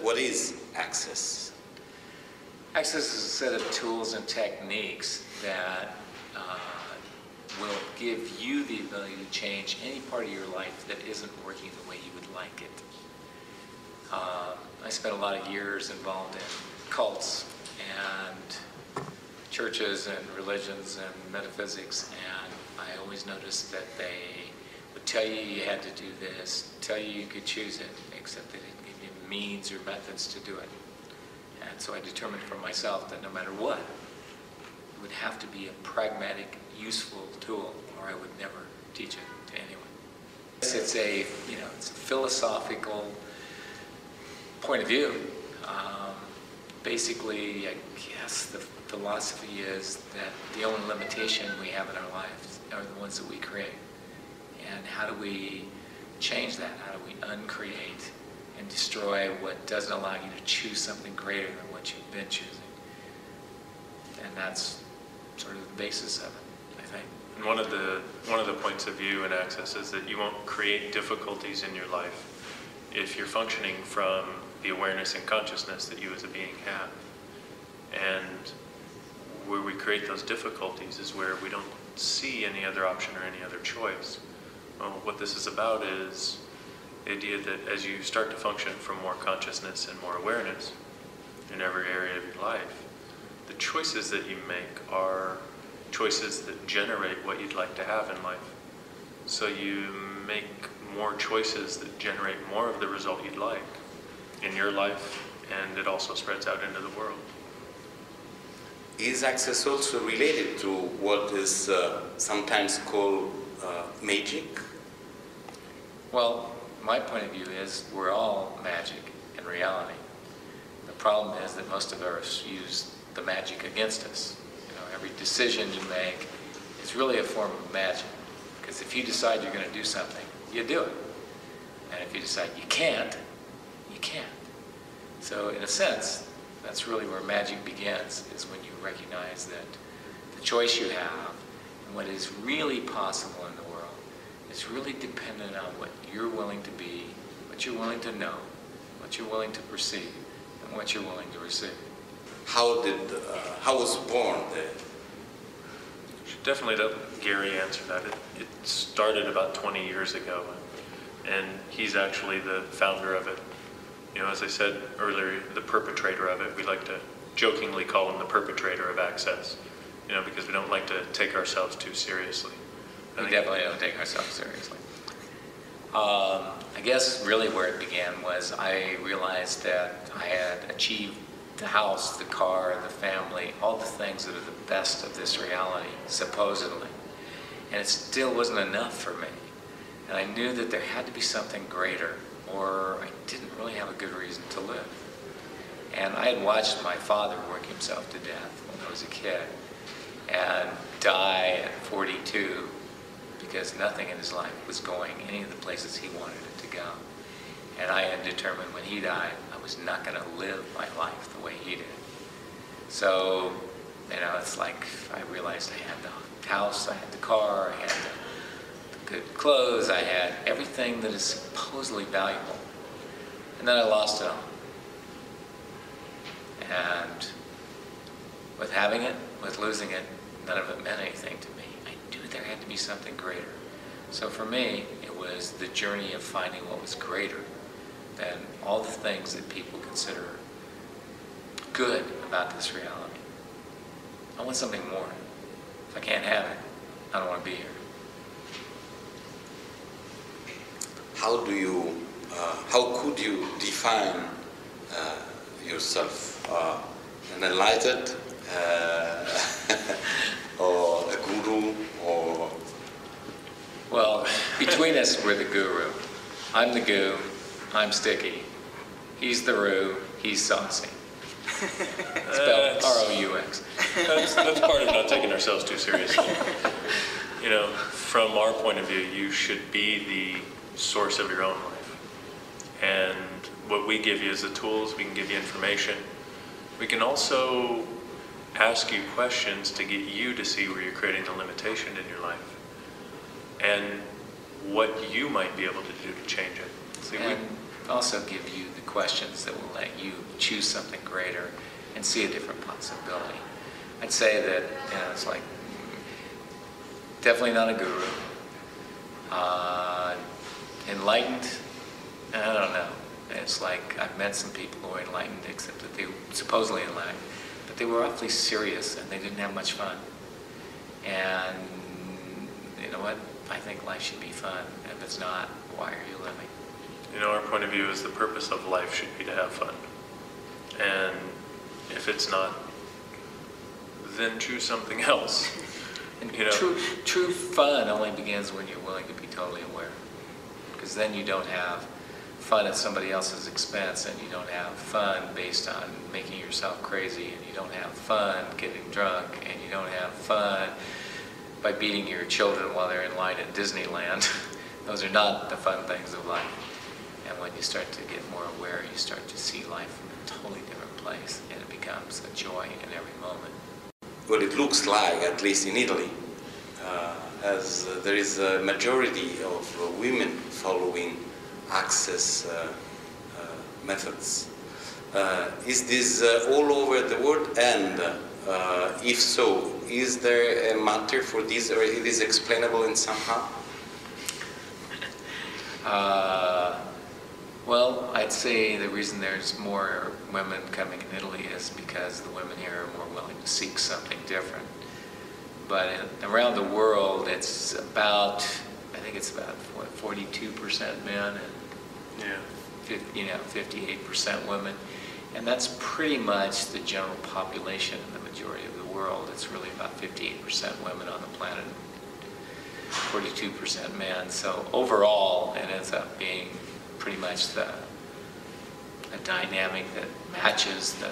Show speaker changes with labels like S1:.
S1: what is Access?
S2: Access is a set of tools and techniques that will give you the ability to change any part of your life that isn't working the way you would like it. I spent a lot of years involved in cults and churches and religions and metaphysics, and I always noticed that they would tell you you had to do this, tell you you could choose it, except they didn't give you means or methods to do it. And so I determined for myself that no matter what, it would have to be a pragmatic, useful tool, or I would never teach it to anyone. It's a philosophical point of view. Basically, I guess the philosophy is that the only limitation we have in our lives are the ones that we create. And how do we change that? How do we uncreate and destroy what doesn't allow you to choose something greater than what you've been choosing? And that's sort of the basis of it, I think.
S3: And one of the points of view in Access is that you won't create difficulties in your life if you're functioning from the awareness and consciousness that you as a being have. And where we create those difficulties is where we don't see any other option or any other choice. Well, what this is about is the idea that as you start to function from more consciousness and more awareness in every area of your life, the choices that you make are choices that generate what you'd like to have in life. So you make more choices that generate more of the result you'd like in your life, and it also spreads out into the world.
S1: Is Access also related to what is sometimes called magic?
S2: Well, my point of view is we're all magic in reality. The problem is that most of us use the magic against us. Every decision you make is really a form of magic. Because if you decide you're going to do something, you do it. And if you decide you can't, you can't. So in a sense, that's really where magic begins, is when you recognize that the choice you have and what is really possible in the world is really dependent on what you're willing to be, what you're willing to know, what you're willing to perceive, and what you're willing to receive.
S1: How was born the...
S3: Should definitely let Gary answer that. It started about 20 years ago, and he's actually the founder of it. As I said earlier, the perpetrator of it. We like to jokingly call him the perpetrator of Access, because we don't like to take ourselves too seriously.
S2: We definitely don't take ourselves seriously. I guess really where it began was I realized that I had achieved the house, the car, the family, all the things that are the best of this reality, supposedly. And it still wasn't enough for me. And I knew that there had to be something greater, or I didn't really have a good reason to live. And I had watched my father work himself to death when I was a kid and die at 42 because nothing in his life was going any of the places he wanted it to go. And I had determined when he died, I was not going to live my life the way he did. So, it's like I realized I had the house, I had the car, I had the good clothes, I had everything that is supposedly valuable. And then I lost it all. And with having it, with losing it, none of it meant anything to me. I knew there had to be something greater. So for me, it was the journey of finding what was greater than all the things that people consider good about this reality. I want something more. If I can't have it, I don't want to be here.
S1: How could you define yourself? An enlightened, or a guru, or...
S2: Well, between us, we're the guru. I'm the goo, I'm sticky. He's the roo, he's saucy. Spelled R-O-U-X.
S3: That's part of not taking ourselves too seriously. From our point of view, you should be the source of your own life. And what we give you is the tools, we can give you information. We can also ask you questions to get you to see where you're creating the limitation in your life and what you might be able to do to change it. See,
S2: also give you the questions that will let you choose something greater and see a different possibility. I'd say that, you know, it's like, definitely not a guru. Enlightened, I don't know. It's like, I've met some people who are enlightened, except that they were supposedly enlightened, but they were awfully serious and they didn't have much fun. And you know what? I think life should be fun. If it's not, why are you living?
S3: You know, our point of view is the purpose of life should be to have fun. And if it's not, then choose something else.
S2: And
S3: you know,
S2: true fun only begins when you're willing to be totally aware. Because then you don't have fun at somebody else's expense, and you don't have fun based on making yourself crazy, and you don't have fun getting drunk, and you don't have fun by beating your children while they're in line at Disneyland. Those are not the fun things of life. And when you start to get more aware, you start to see life from a totally different place, and it becomes a joy in every moment.
S1: Well, it looks like, at least in Italy, as there is a majority of women following access methods. Is this all over the world? And if so, is there a matter for this, or it is explainable in somehow?
S2: Well, I'd say the reason there's more women coming in Italy is because the women here are more willing to seek something different. But around the world, it's about, I think it's about, what, 42% men and 58% women. And that's pretty much the general population in the majority of the world. It's really about 58% women on the planet, 42% men. So overall, it ends up being pretty much a dynamic that matches the